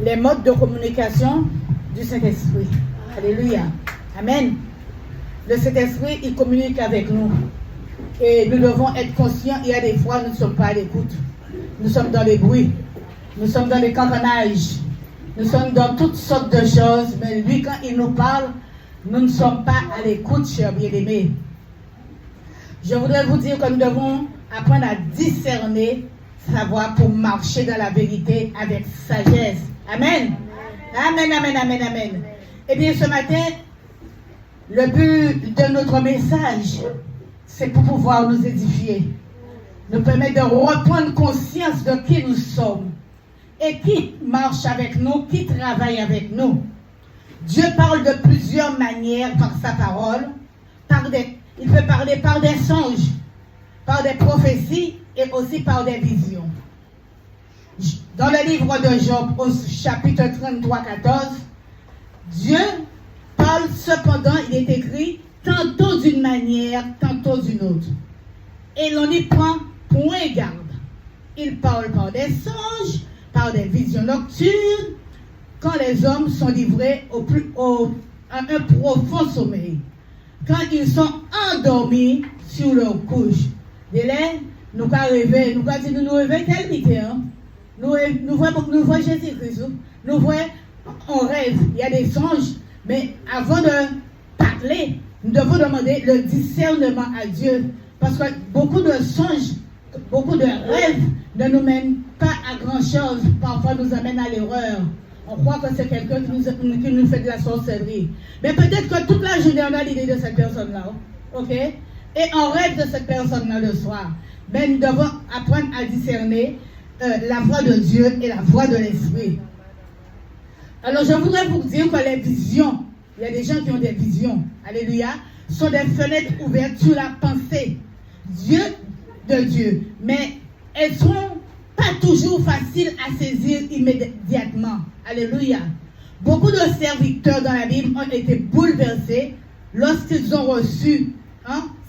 les modes de communication du Saint-Esprit. Alléluia. Amen. Le Saint-Esprit, il communique avec nous. Et nous devons être conscients, il y a des fois, nous ne sommes pas à l'écoute. Nous sommes dans les bruits. Nous sommes dans les campanages. Nous sommes dans toutes sortes de choses. Mais lui, quand il nous parle, nous ne sommes pas à l'écoute, chers bien-aimés. Je voudrais vous dire que nous devons apprendre à discerner sa voix pour marcher dans la vérité avec sagesse. Amen. Amen, amen, amen, amen. Eh bien, ce matin, le but de notre message, c'est pour pouvoir nous édifier, nous permettre de reprendre conscience de qui nous sommes et qui marche avec nous, qui travaille avec nous. Dieu parle de plusieurs manières par sa parole. Il peut parler par des songes, par des prophéties et aussi par des visions. Dans le livre de Job, au chapitre 33, 14, Dieu parle cependant, il est écrit, tantôt d'une manière, tantôt d'une autre. Et l'on y prend point garde. Il parle par des songes, par des visions nocturnes, quand les hommes sont livrés à un profond sommeil, quand ils sont endormis sur leur couche. Délai, nous allons rêver, nous allons dire, nous rêvons quelle idée, hein? Nous voyons Jésus-Christ, nous voyons, on rêve, il y a des songes, mais avant de parler, nous devons demander le discernement à Dieu, parce que beaucoup de songes, beaucoup de rêves ne nous mènent pas à grand-chose, parfois nous amènent à l'erreur. On croit que c'est quelqu'un qui nous fait de la sorcellerie. Mais peut-être que toute la journée, on a l'idée de cette personne-là. Ok? Et on rêve de cette personne-là le soir. Mais nous devons apprendre à discerner la voix de Dieu et la voix de l'Esprit. Alors, je voudrais vous dire que les visions, il y a des gens qui ont des visions, alléluia, sont des fenêtres ouvertes sur la pensée de Dieu. Mais elles sont pas toujours faciles à saisir immédiatement. Alléluia. Beaucoup de serviteurs dans la Bible ont été bouleversés lorsqu'ils ont reçu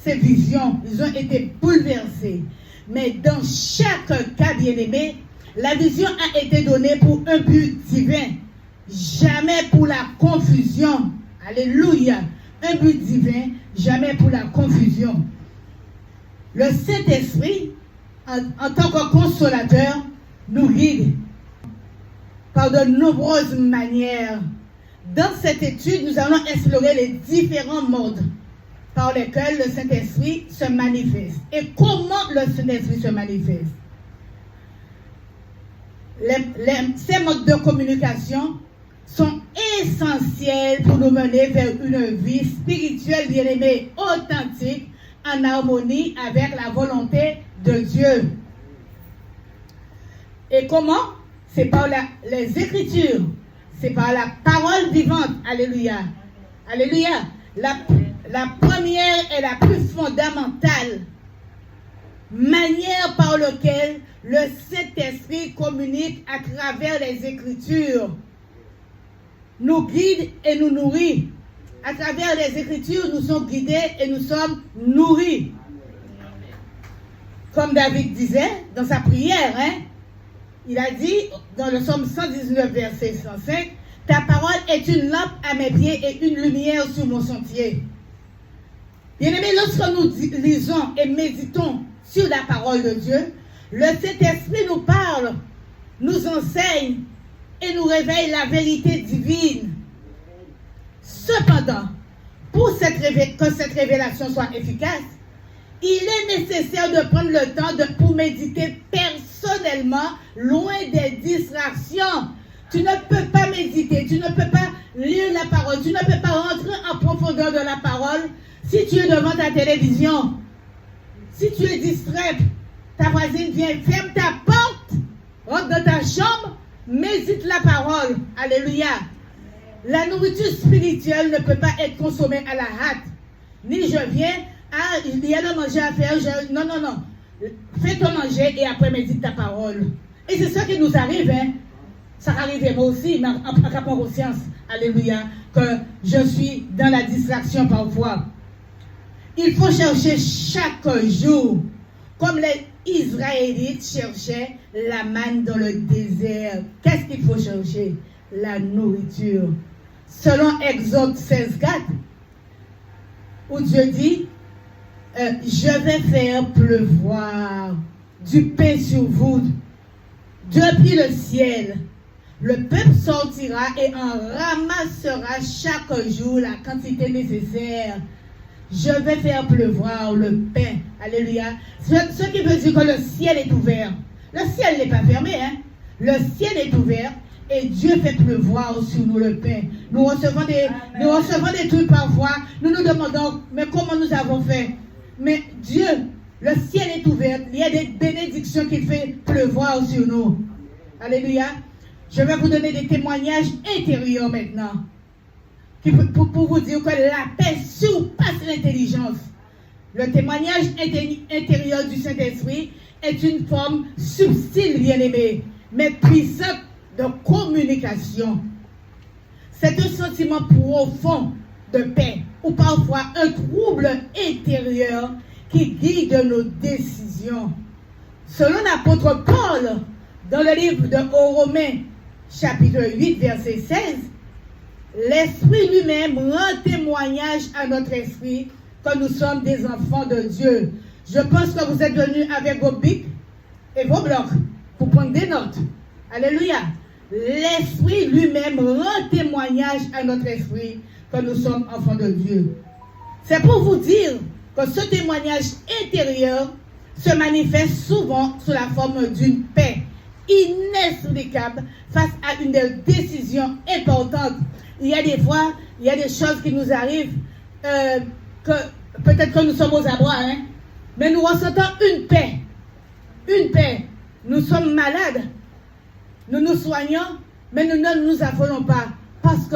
ces visions. Ils ont été bouleversés. Mais dans chaque cas, bien-aimé, la vision a été donnée pour un but divin. Jamais pour la confusion. Alléluia. Un but divin, jamais pour la confusion. Le Saint-Esprit, en tant que consolateur, nous guide par de nombreuses manières. Dans cette étude, nous allons explorer les différents modes par lesquels le Saint-Esprit se manifeste. Et comment le Saint-Esprit se manifeste. Ces modes de communication sont essentiels pour nous mener vers une vie spirituelle bien-aimée, authentique, en harmonie avec la volonté de Dieu. Et comment? C'est par les Écritures, c'est par la parole vivante. Alléluia. Alléluia. La première et la plus fondamentale manière par laquelle le Saint-Esprit communique à travers les Écritures, nous guide et nous nourrit. À travers les Écritures, nous sommes guidés et nous sommes nourris. Comme David disait dans sa prière, il a dit dans le psaume 119, verset 105, « Ta parole est une lampe à mes pieds et une lumière sur mon sentier. » Bien-aimés, lorsque nous lisons et méditons sur la parole de Dieu, le Saint-Esprit nous parle, nous enseigne et nous réveille la vérité divine. Cependant, pour que cette révélation soit efficace, il est nécessaire de prendre le temps pour méditer personnellement, loin des distractions. Tu ne peux pas méditer, tu ne peux pas lire la parole, tu ne peux pas rentrer en profondeur de la parole si tu es devant ta télévision. Si tu es distrait, ta voisine vient, ferme ta porte, rentre dans ta chambre, médite la parole. Alléluia. La nourriture spirituelle ne peut pas être consommée à la hâte. Ni je viens, il y a le manger à faire, non. Fais ton manger et après médite ta parole. Et c'est ça qui nous arrive, Ça arrive moi aussi, mais en prendre conscience, alléluia, que je suis dans la distraction parfois. Il faut chercher chaque jour, comme Israélites cherchaient la manne dans le désert. Qu'est-ce qu'il faut chercher? La nourriture. Selon Exode 16:4, où Dieu dit, je vais faire pleuvoir du pain sur vous depuis le ciel. Le peuple sortira et en ramassera chaque jour la quantité nécessaire. Je vais faire pleuvoir le pain. Alléluia. Ce qui veut dire que le ciel est ouvert. Le ciel n'est pas fermé. Hein? Le ciel est ouvert et Dieu fait pleuvoir sur nous le pain. Nous recevons des trucs parfois. Nous nous demandons, mais comment nous avons fait? Mais Dieu, le ciel est ouvert. Il y a des bénédictions qu'il fait pleuvoir sur nous. Alléluia. Je vais vous donner des témoignages intérieurs maintenant. Pour vous dire que la paix surpasse l'intelligence. Le témoignage intérieur du Saint-Esprit est une forme subtile, bien-aimée, mais puissante de communication. C'est un sentiment profond de paix, ou parfois un trouble intérieur qui guide nos décisions. Selon l'apôtre Paul, dans le livre de Romains, chapitre 8, verset 16, l'Esprit lui-même rend témoignage à notre esprit que nous sommes des enfants de Dieu. Je pense que vous êtes venus avec vos bics et vos blocs pour prendre des notes. Alléluia. L'Esprit lui-même rend témoignage à notre esprit que nous sommes enfants de Dieu. C'est pour vous dire que ce témoignage intérieur se manifeste souvent sous la forme d'une paix inexplicable face à une décision importante. Il y a des fois, il y a des choses qui nous arrivent, que peut-être que nous sommes aux abois, hein, mais nous ressentons une paix. Une paix. Nous sommes malades, nous nous soignons, mais nous ne nous affolons pas parce que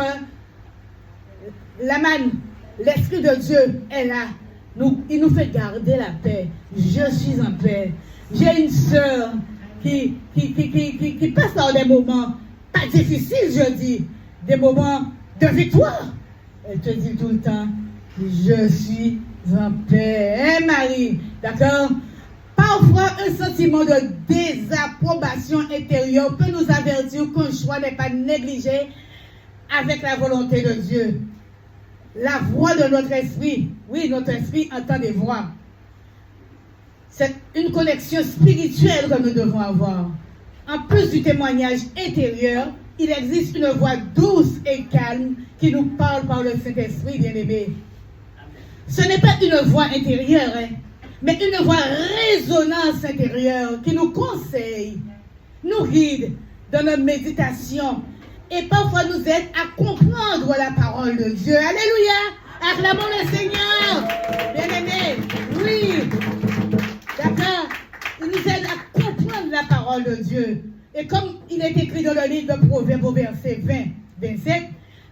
la manne, l'Esprit de Dieu est là. Il nous fait garder la paix. Je suis en paix. J'ai une sœur qui passe par des moments pas difficiles, je dis, des moments de victoire. Elle te dit tout le temps, je suis en paix. Hein, Marie? D'accord? Parfois, un sentiment de désapprobation intérieure peut nous avertir qu'un choix n'est pas négligé avec la volonté de Dieu. La voix de notre esprit, oui, notre esprit entend des voix. C'est une connexion spirituelle que nous devons avoir. En plus du témoignage intérieur, il existe une voix douce et calme qui nous parle par le Saint-Esprit, bien-aimé. Ce n'est pas une voix intérieure, hein, mais une voix résonance intérieure qui nous conseille, nous guide dans notre méditation et parfois nous aide à comprendre la parole de Dieu. Alléluia! Acclamons le Seigneur! Bien-aimé, oui! D'accord? Il nous aide à comprendre la parole de Dieu. Et comme il est écrit dans le livre de Proverbes au verset 20, 27,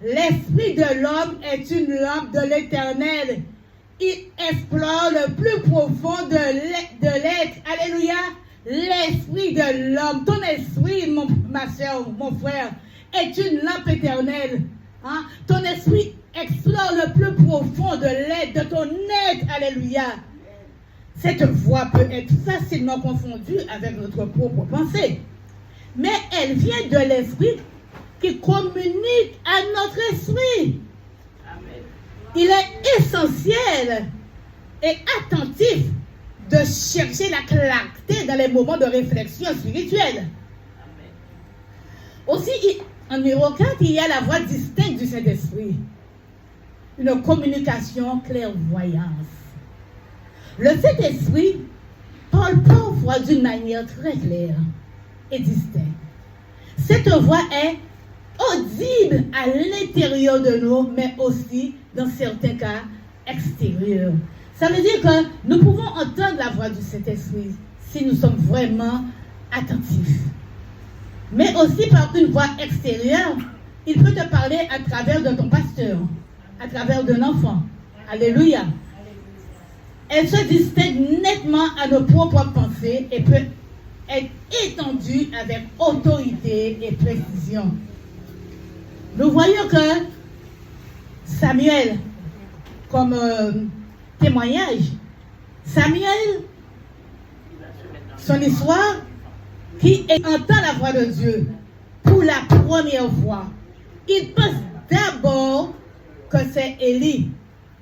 l'esprit de l'homme est une lampe de l'Éternel. Il explore le plus profond de l'être. Alléluia. L'esprit de l'homme, ton esprit, ma soeur, mon frère, est une lampe éternelle. Hein? Ton esprit explore le plus profond de l'être, de ton être. Alléluia. Cette voix peut être facilement confondue avec notre propre pensée. Mais elle vient de l'esprit qui communique à notre esprit. Amen. Il est essentiel et attentif de chercher la clarté dans les moments de réflexion spirituelle. Amen. Aussi, en numéro 4, il y a la voix distincte du Saint-Esprit. Une communication clairvoyance. Le Saint-Esprit parle parfois d'une manière très claire et distincte. Cette voix est audible à l'intérieur de nous, mais aussi, dans certains cas, extérieur. Ça veut dire que nous pouvons entendre la voix du Saint-Esprit si nous sommes vraiment attentifs. Mais aussi par une voix extérieure, il peut te parler à travers de ton pasteur, à travers d'un enfant. Alléluia. Elle se distingue nettement à nos propres pensées et peut être étendue avec autorité et précision. Nous voyons que Samuel, comme témoignage, Samuel son histoire, qui entend la voix de Dieu pour la première fois, il pense d'abord que c'est Élie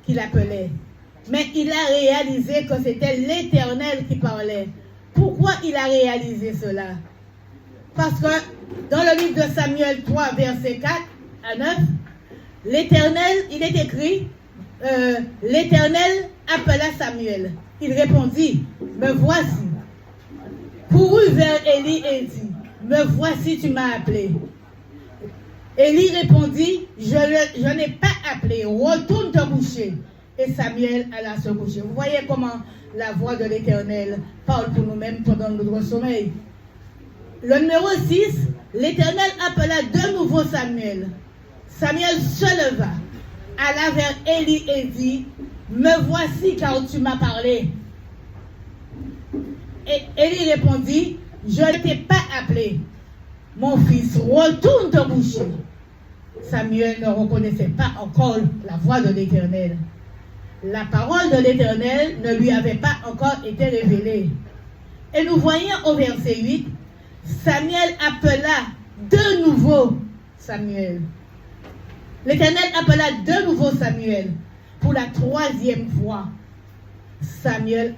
qui l'appelait. Mais il a réalisé que c'était l'Éternel qui parlait. Pourquoi il a réalisé cela? Parce que dans le livre de Samuel 3, verset 4 à 9, l'Éternel, il est écrit, l'Éternel appela Samuel. Il répondit, me voici. Courut vers Élie et dit, me voici, tu m'as appelé. Élie répondit, je n'ai pas appelé, retourne te coucher. Et Samuel alla se coucher. Vous voyez comment la voix de l'Éternel parle pour nous-mêmes pendant notre sommeil. Le numéro 6, l'Éternel appela de nouveau Samuel. Samuel se leva, alla vers Élie et dit, me voici car tu m'as parlé. Et Élie répondit, je ne t'ai pas appelé. Mon fils, retourne te coucher. Samuel ne reconnaissait pas encore la voix de l'Éternel. La parole de l'Éternel ne lui avait pas encore été révélée. Et nous voyons au verset 8, Samuel appela de nouveau Samuel. L'Éternel appela de nouveau Samuel. Pour la troisième fois, Samuel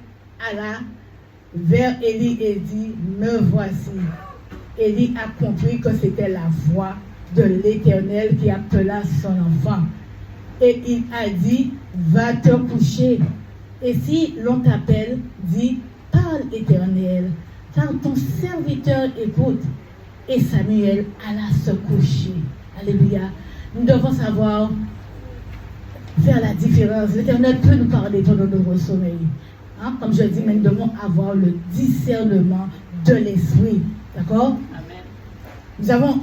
alla vers Élie et dit, me voici. Élie a compris que c'était la voix de l'Éternel qui appela son enfant. Et il a dit, va te coucher. Et si l'on t'appelle, dis, parle Éternel, car ton serviteur écoute. Et Samuel alla se coucher. Alléluia. Nous devons savoir faire la différence. L'Éternel peut nous parler pendant notre sommeil. Hein? Comme je dis, mais nous devons avoir le discernement de l'esprit. D'accord? Amen. Nous avons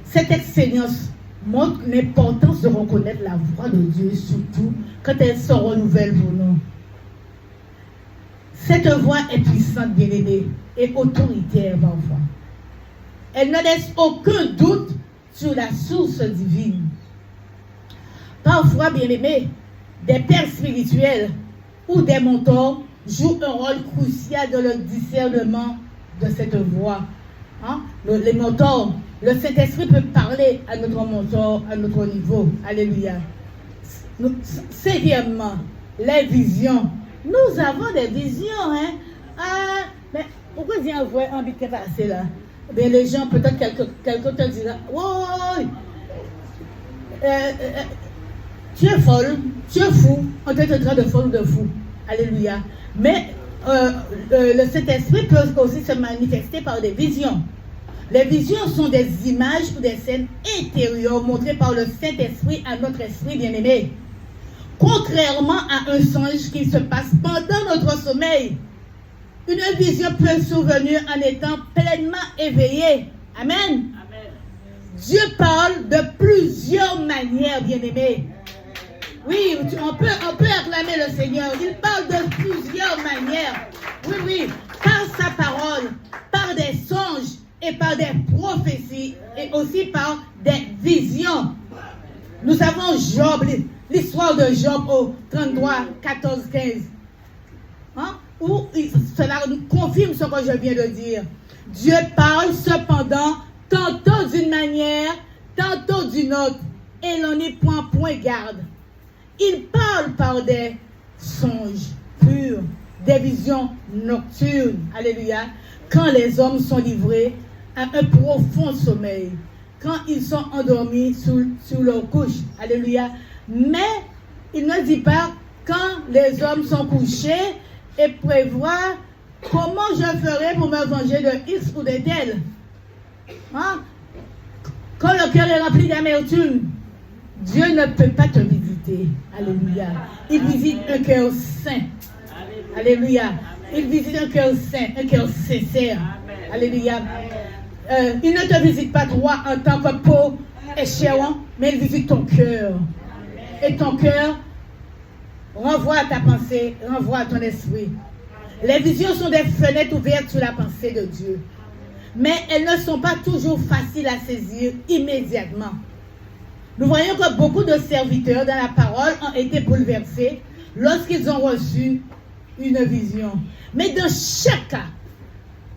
cette expérience montre l'importance de reconnaître la voix de Dieu, surtout quand elle se renouvelle pour nous. Cette voix est puissante, bien-aimée, et autoritaire parfois. Elle ne laisse aucun doute sur la source divine. Parfois, bien-aimés, des pères spirituels ou des mentors jouent un rôle crucial dans le discernement de cette voix. Hein? Les mentors, le Saint-Esprit peut parler à notre mentor, à notre niveau. Alléluia. Cinquièmement, les visions. Nous avons des visions. Hein? Ah, mais pourquoi il y a un vrai envie de passer là? Bien, les gens, peut-être quelqu'un te dira, oh, tu es folle, tu es fou, on te traite de folle ou de fou. Alléluia. Mais le Saint-Esprit peut aussi se manifester par des visions. Les visions sont des images ou des scènes intérieures montrées par le Saint-Esprit à notre esprit bien-aimé. Contrairement à un songe qui se passe pendant notre sommeil, une vision peut survenir en étant pleinement éveillé. Amen. Amen. Dieu parle de plusieurs manières, bien-aimés. Oui, on peut acclamer le Seigneur. Il parle de plusieurs manières. Oui, oui. Par sa parole, par des songes et par des prophéties et aussi par des visions. Nous avons Job, l'histoire de Job au 33, 14, 15. Hein? Où cela nous confirme ce que je viens de dire. Dieu parle cependant tantôt d'une manière, tantôt d'une autre, et l'on n'y prend point garde. Il parle par des songes purs, des visions nocturnes, alléluia, quand les hommes sont livrés à un profond sommeil, quand ils sont endormis sous leur couche, alléluia. Mais il ne dit pas quand les hommes sont couchés et prévoit comment je ferai pour me venger de X ou de tel. Hein? Quand le cœur est rempli d'amertume, Dieu ne peut pas te visiter. Alléluia. Il visite un cœur saint. Alléluia. Il visite un cœur saint, un cœur sincère. Alléluia. Il ne te visite pas toi en tant que peau échéant, mais il visite ton cœur. Et ton cœur renvoie à ta pensée, renvoie à ton esprit. Les visions sont des fenêtres ouvertes sur la pensée de Dieu. Mais elles ne sont pas toujours faciles à saisir immédiatement. Nous voyons que beaucoup de serviteurs dans la parole ont été bouleversés lorsqu'ils ont reçu une vision. Mais dans chaque cas,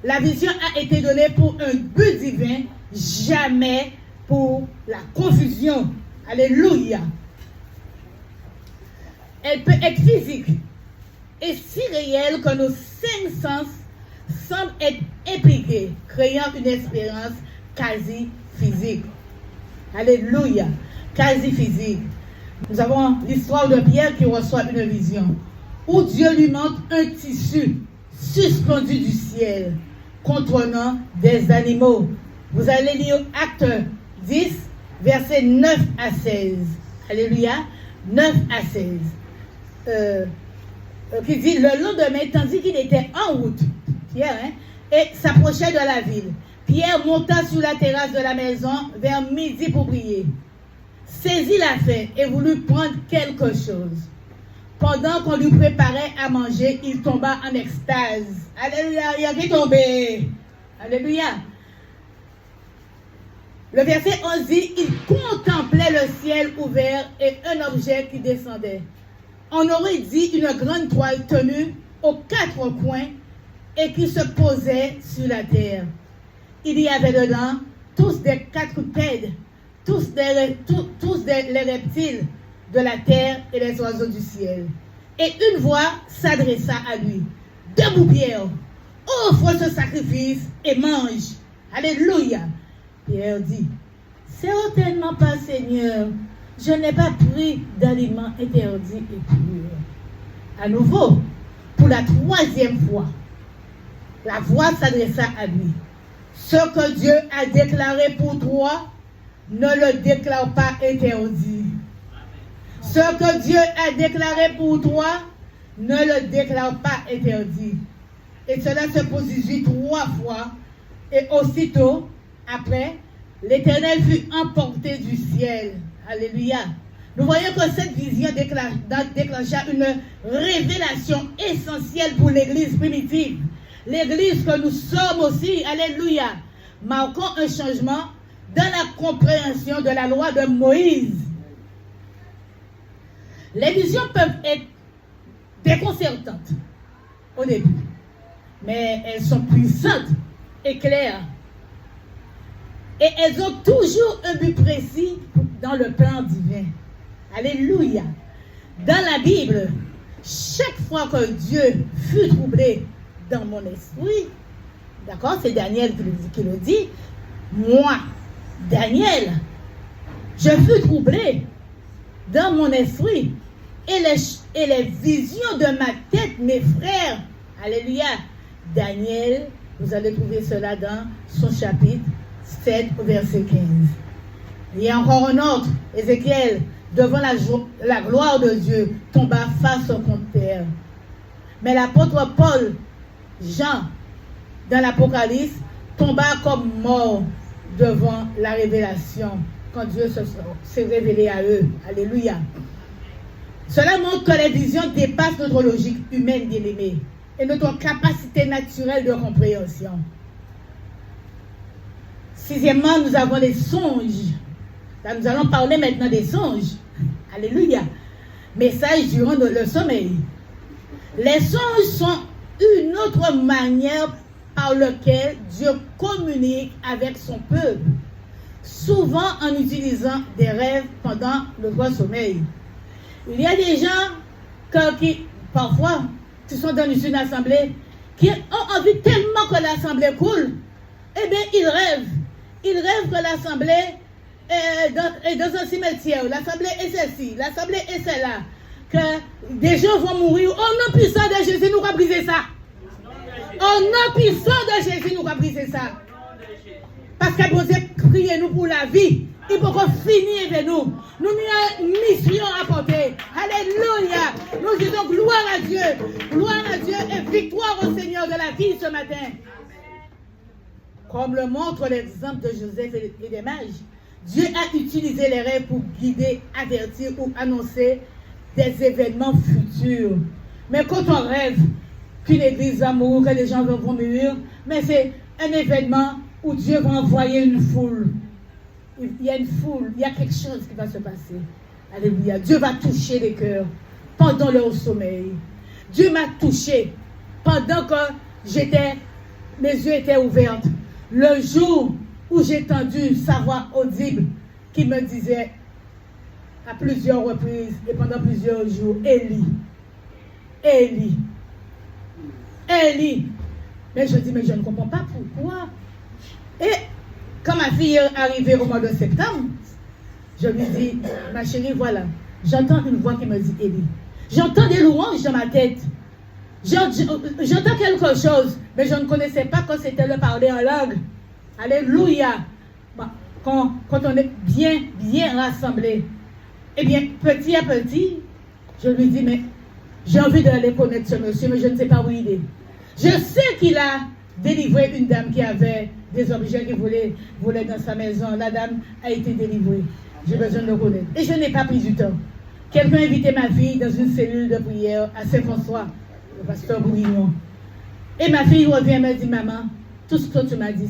La vision a été donnée pour un but divin, jamais pour la confusion. Alléluia. Elle peut être physique et si réelle que nos 5 sens semblent être impliqués, créant une expérience quasi physique. Alléluia. Quasi physique. Nous avons l'histoire de Pierre qui reçoit une vision où Dieu lui montre un tissu suspendu du ciel contenant des animaux. Vous allez lire Acte 10, versets 9 à 16. Alléluia. 9 à 16. Qui dit, le lendemain, tandis qu'il était en route, Pierre, et s'approchait de la ville, Pierre monta sur la terrasse de la maison vers midi pour prier. Saisit la faim et voulut prendre quelque chose. Pendant qu'on lui préparait à manger, il tomba en extase. Alléluia, il est tombé. Alléluia. Le verset 11 dit, il contemplait le ciel ouvert et un objet qui descendait. On aurait dit une grande toile tenue aux 4 coins et qui se posait sur la terre. Il y avait dedans tous des quadrupèdes, tous les reptiles de la terre et les oiseaux du ciel. Et une voix s'adressa à lui. Debout, Pierre, offre ce sacrifice et mange. Alléluia. Pierre dit, certainement pas, Seigneur. Je n'ai pas pris d'aliments interdits et purs. À nouveau, pour la 3e fois, la voix s'adressa à lui. Ce que Dieu a déclaré pour toi, ne le déclare pas interdit. Ce que Dieu a déclaré pour toi, ne le déclare pas interdit. Et cela se produisit 3 fois. Et aussitôt, après, l'Éternel fut emporté du ciel. Alléluia. Nous voyons que cette vision déclencha une révélation essentielle pour l'Église primitive. L'Église que nous sommes aussi, alléluia, marquant un changement dans la compréhension de la loi de Moïse. Les visions peuvent être déconcertantes au début, mais elles sont puissantes et claires. Et elles ont toujours un but précis dans le plan divin. Alléluia. Dans la Bible, chaque fois que Dieu fut troublé dans mon esprit, d'accord, c'est Daniel qui le dit, moi, Daniel, je fus troublé dans mon esprit et les visions de ma tête, mes frères, alléluia. Daniel, vous allez trouver cela dans son chapitre 7 au verset 15. Il y a encore un autre, Ézéchiel, devant la gloire de Dieu, tomba face contre terre. Mais l'apôtre Paul, Jean, dans l'Apocalypse, tomba comme mort devant la révélation, quand Dieu s'est révélé à eux. Alléluia. Cela montre que les visions dépassent notre logique humaine, bien-aimée, et notre capacité naturelle de compréhension. 6e, nous avons les songes. Là, nous allons parler maintenant des songes. Alléluia. Message durant le sommeil. Les songes sont une autre manière par laquelle Dieu communique avec son peuple, souvent en utilisant des rêves pendant le grand sommeil. Il y a des gens qui, parfois, qui sont dans une assemblée, qui ont envie tellement que l'assemblée coule, eh bien, ils rêvent. Ils rêvent que l'assemblée est dans un cimetière. L'assemblée est celle-ci, l'assemblée est celle-là. Que des gens vont mourir. Au nom puissant de Jésus, nous va briser ça. Au nom puissant de Jésus, nous va briser ça. Parce que vous avez crié nous pour la vie. Il faut qu'on finisse avec nous. Nous avons une mission à porter. Alléluia. Nous disons gloire à Dieu. Gloire à Dieu et victoire au Seigneur de la vie ce matin. Comme le montre l'exemple de Joseph et des mages, Dieu a utilisé les rêves pour guider, avertir ou annoncer des événements futurs. Mais quand on rêve qu'une église va mourir, que les gens vont mourir, mais c'est un événement où Dieu va envoyer une foule. Il y a une foule, il y a quelque chose qui va se passer. Alléluia. Dieu va toucher les cœurs pendant leur sommeil. Dieu m'a touché pendant que j'étais mes yeux étaient ouverts. Le jour où j'ai entendu sa voix audible qui me disait à plusieurs reprises et pendant plusieurs jours, Élie, Élie, Élie. Mais je dis, mais je ne comprends pas pourquoi. Et quand ma fille est arrivée au mois de septembre, je lui dis, ma chérie, voilà, j'entends une voix qui me dit Élie. J'entends des louanges dans ma tête. J'entends quelque chose, mais je ne connaissais pas que c'était le parler en langue. Alléluia. Quand on est bien rassemblés, eh bien, petit à petit, je lui dis, mais j'ai envie d'aller connaître ce monsieur, mais je ne sais pas où il est. Je sais qu'il a délivré une dame qui avait des objets qu'il voulait dans sa maison. La dame a été délivrée. J'ai besoin de le connaître. Et je n'ai pas pris du temps. Quelqu'un a invité ma fille dans une cellule de prière à Saint-François, le pasteur Bourguignon. Et ma fille revient et me dit, maman, tout ce que tu m'as dit,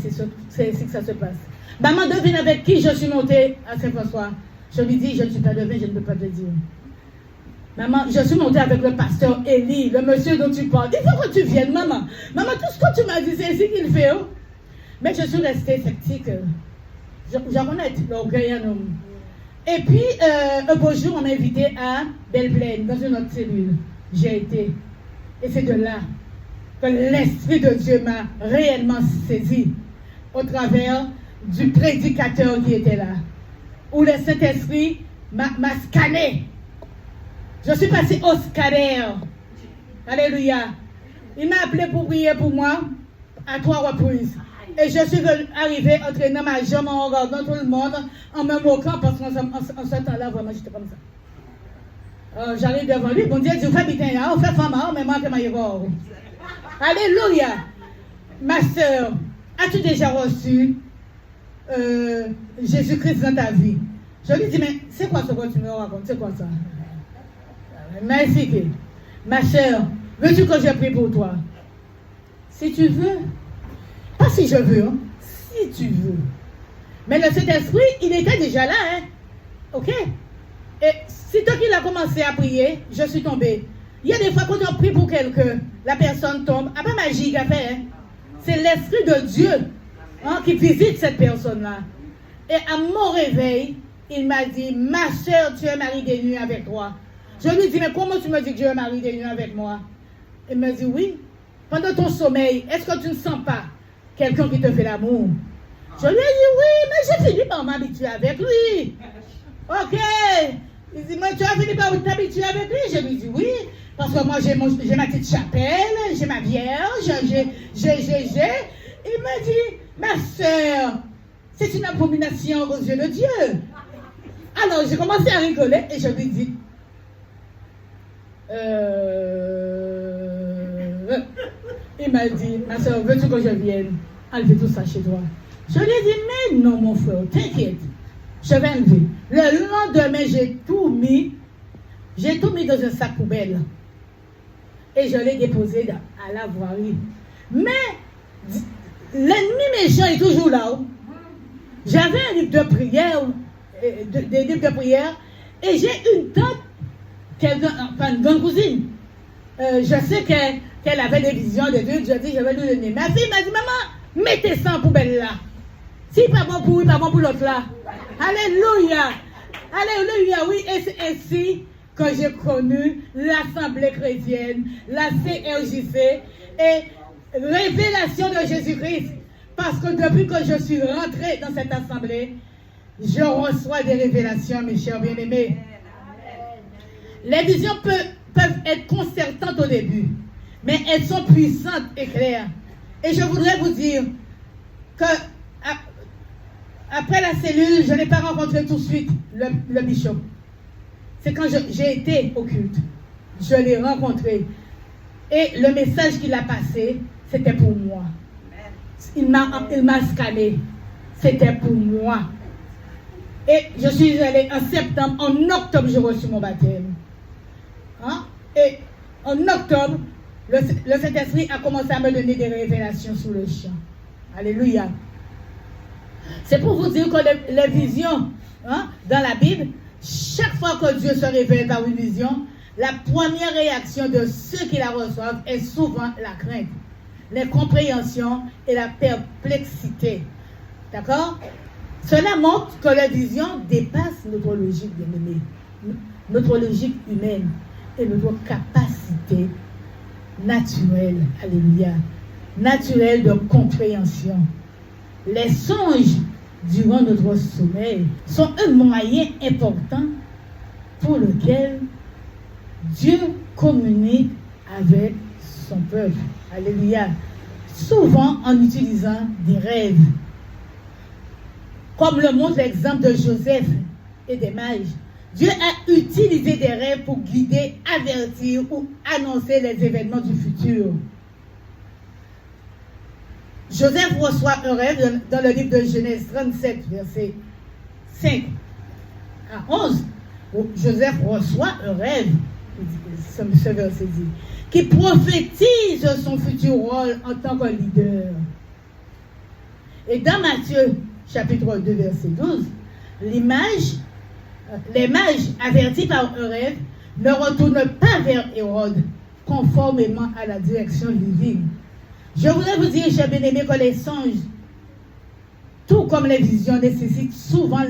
c'est ici que ça se passe. Maman, devine avec qui je suis montée à Saint-François. Je lui dis, je ne suis pas devine, je ne peux pas te dire. Maman, je suis montée avec le pasteur Élie, le monsieur dont tu parles. Il faut que tu viennes, maman. Maman, tout ce que tu m'as dit, c'est ici qu'il fait. Oh. Mais je suis restée sceptique. J'en connais l'orgueil en homme. Et puis, un beau jour, on m'a invité à Belle-Plaine, dans une autre cellule. J'ai été. Et c'est de là que l'Esprit de Dieu m'a réellement saisi au travers du prédicateur qui était là. Où le Saint-Esprit m'a scanné. Je suis passée au scanner. Alléluia. Il m'a appelé pour prier pour moi à 3 reprises. Et je suis arrivée entraînant ma jambe en regardant tout le monde, en me moquant, parce qu'en ce temps-là, vraiment, j'étais comme ça. J'arrive devant lui, bon Dieu, je fais bitin là, on fait femme, mais moi, je m'aille voir. Alléluia. Ma soeur, as-tu déjà reçu Jésus-Christ dans ta vie? Je lui dis, mais c'est quoi ce que tu me racontes? C'est quoi ça? Merci. Ma soeur, veux-tu que je prie pour toi? Si tu veux. Pas si je veux, hein. Si tu veux. Mais le Saint-Esprit, il était déjà là, hein. Ok? Et sitôt qu'il a commencé à prier, je suis tombée. Il y a des fois quand on prie pour quelqu'un, la personne tombe. Après magie qu'a fait, hein. C'est l'Esprit de Dieu, hein, qui visite cette personne-là. Et à mon réveil, il m'a dit, ma soeur, tu es mariée des nuits avec toi. Je lui dis, mais comment tu me dis que tu es mariée des nuits avec moi? Il me dit, oui. Pendant ton sommeil, est-ce que tu ne sens pas quelqu'un qui te fait l'amour? Je lui ai dit, oui, mais j'ai fini par m'habituer avec lui. Ok. Il dit, mais tu as fini par t'habituer avec lui? Je lui dis, oui. Parce que moi, j'ai ma petite chapelle, j'ai ma vierge, j'ai. Il m'a dit, ma soeur, c'est une abomination aux yeux de Dieu. Alors, j'ai commencé à rigoler et je lui dis, il m'a dit, ma soeur, veux-tu que je vienne enlever tout ça chez toi? Je lui ai dit, mais non, mon frère, t'inquiète, je vais enlever. Le lendemain, j'ai tout mis dans un sac poubelle. Et je l'ai déposé à la voirie. Mais l'ennemi méchant est toujours là. J'avais un livre de prière, des livres de prière, et j'ai une tante, une grande cousine. Je sais qu'elle avait des visions de Dieu. Je dis, je vais lui donner. Ma fille m'a dit, maman, mettez ça en poubelle là. Si pas bon pour lui, pas bon pour l'autre là. Alléluia. Alléluia, oui. Et c'est ainsi que j'ai connu l'Assemblée chrétienne, la CRJC et révélation de Jésus-Christ. Parce que depuis que je suis rentrée dans cette assemblée, je reçois des révélations, mes chers bien-aimés. Les visions peuvent être concertantes au début, mais elles sont puissantes et claires. Et je voudrais vous dire que après la cellule, je n'ai pas rencontré tout de suite le bishop. C'est quand j'ai été au culte. Je l'ai rencontré. Et le message qu'il a passé, c'était pour moi. Il m'a scanné. C'était pour moi. Et je suis allée en septembre. En octobre, j'ai reçu mon baptême. Hein? Et en octobre, le Saint-Esprit a commencé à me donner des révélations sur le champ. Alléluia. C'est pour vous dire que les visions, hein, dans la Bible, chaque fois que Dieu se révèle par une vision, la première réaction de ceux qui la reçoivent est souvent la crainte. l'incompréhension et la perplexité. D'accord? Cela montre que la vision dépasse notre logique, bien-aimé, notre logique humaine et notre capacité naturelle, alléluia, naturelle de compréhension. Les songes durant notre sommeil sont un moyen important pour lequel Dieu communique avec son peuple. Alléluia. Souvent en utilisant des rêves. Comme le montre l'exemple de Joseph et des mages. Dieu a utilisé des rêves pour guider, avertir ou annoncer les événements du futur. Joseph reçoit un rêve dans le livre de Genèse 37, verset 5 à 11. Joseph reçoit un rêve, ce verset dit, qui prophétise son futur rôle en tant que leader. Et dans Matthieu, chapitre 2, verset 12, les mages, avertis par un rêve, ne retournent pas vers Hérode, conformément à la direction divine. Je voudrais vous dire, chers bien-aimés, que les songes, tout comme les visions, nécessitent souvent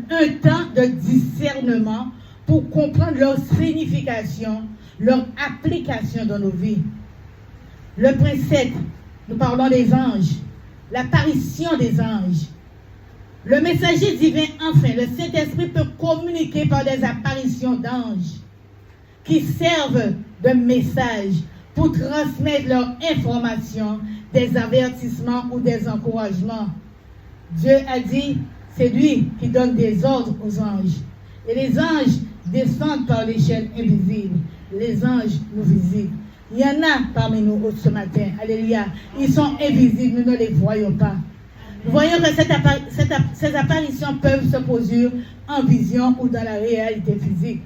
un temps de discernement pour comprendre leur signification, leur application dans nos vies. Le point 7, nous parlons des anges, l'apparition des anges. Le messager divin, enfin, le Saint-Esprit peut communiquer par des apparitions d'anges qui servent de message pour transmettre leurs informations, des avertissements ou des encouragements. Dieu a dit, c'est lui qui donne des ordres aux anges. Et les anges descendent par l'échelle invisible. Les anges nous visitent. Il y en a parmi nous ce matin. Alléluia. Ils sont invisibles, nous ne les voyons pas. Nous voyons que ces apparitions peuvent se produire en vision ou dans la réalité physique.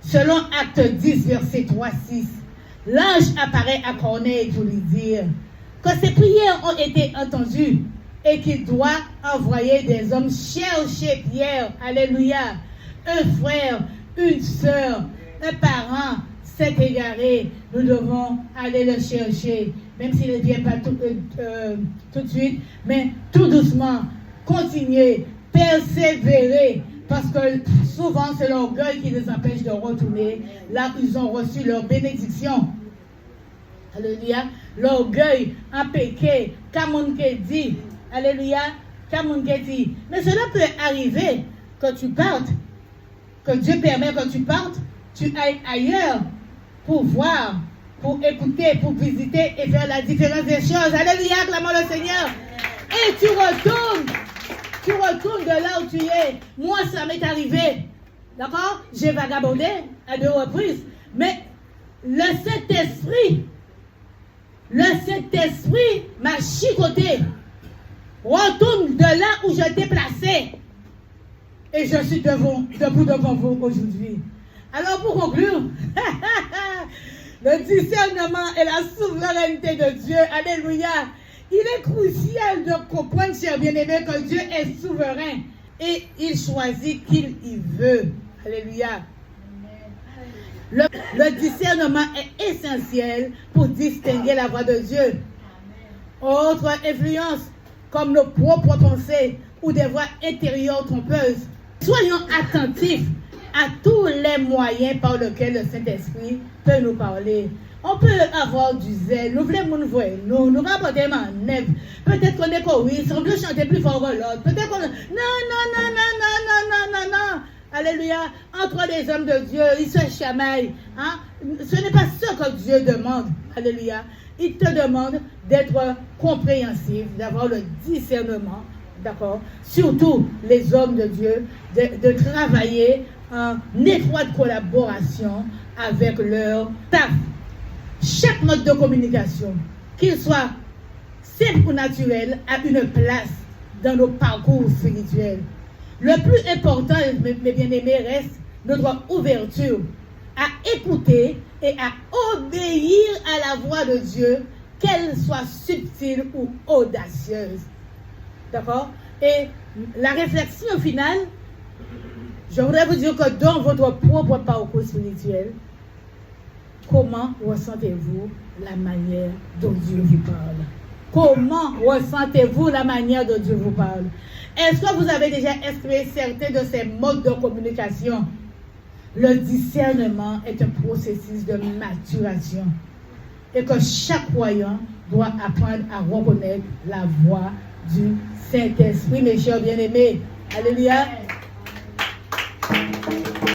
Selon Acte 10, verset 3-6, l'ange apparaît à Corneille pour lui dire que ses prières ont été entendues et qu'il doit envoyer des hommes chercher Pierre, alléluia, un frère, une sœur, un parent s'est égaré, nous devons aller le chercher, même s'il ne vient pas tout de suite, mais tout doucement, continuer, persévérer, parce que souvent c'est l'orgueil qui les empêche de retourner là où ils ont reçu leur bénédiction. Alléluia. L'orgueil, un péché, comme on dit, alléluia, comme on dit. Mais cela peut arriver que tu partes, que Dieu permet que tu partes, tu ailles ailleurs pour voir, pour écouter, pour visiter et faire la différence des choses. Alléluia, acclamons le Seigneur. Et tu retournes de là où tu es. Moi, ça m'est arrivé. D'accord? J'ai vagabondé à 2 reprises. Mais le Saint-Esprit m'a chicoté. Retourne de là où je t'ai placé. Et je suis debout devant vous aujourd'hui. Alors pour conclure, le discernement et la souveraineté de Dieu, alléluia, il est crucial de comprendre, chers bien-aimés, que Dieu est souverain et il choisit qui il veut. Alléluia. Le discernement est essentiel pour distinguer la voix de Dieu. Autre influence, comme nos propres pensées ou des voix intérieures trompeuses. Soyons attentifs à tous les moyens par lesquels le Saint-Esprit peut nous parler. On peut avoir du zèle, nous voulons nous voir, nous rapporter en neuf. Peut-être qu'on est choristes, on veut chanter plus fort que l'autre. Peut-être qu'on... Non. Alléluia. Entre les hommes de Dieu, ils se chamaillent. Hein? Ce n'est pas ce que Dieu demande. Alléluia. Il te demande d'être compréhensif, d'avoir le discernement. D'accord? Surtout les hommes de Dieu, de travailler en étroite collaboration avec leur staff. Chaque mode de communication, qu'il soit simple ou naturel, a une place dans nos parcours spirituels. Le plus important, mes bien-aimés, reste notre ouverture à écouter et à obéir à la voix de Dieu, qu'elle soit subtile ou audacieuse. D'accord? Et la réflexion finale, je voudrais vous dire que dans votre propre parcours spirituel, comment ressentez-vous la manière dont Dieu vous parle? Comment ressentez-vous la manière dont Dieu vous parle? Est-ce que vous avez déjà exprimé certains de ces modes de communication? Le discernement est un processus de maturation et que chaque croyant doit apprendre à reconnaître la voix du Saint-Esprit, mes chers bien-aimés. Alléluia.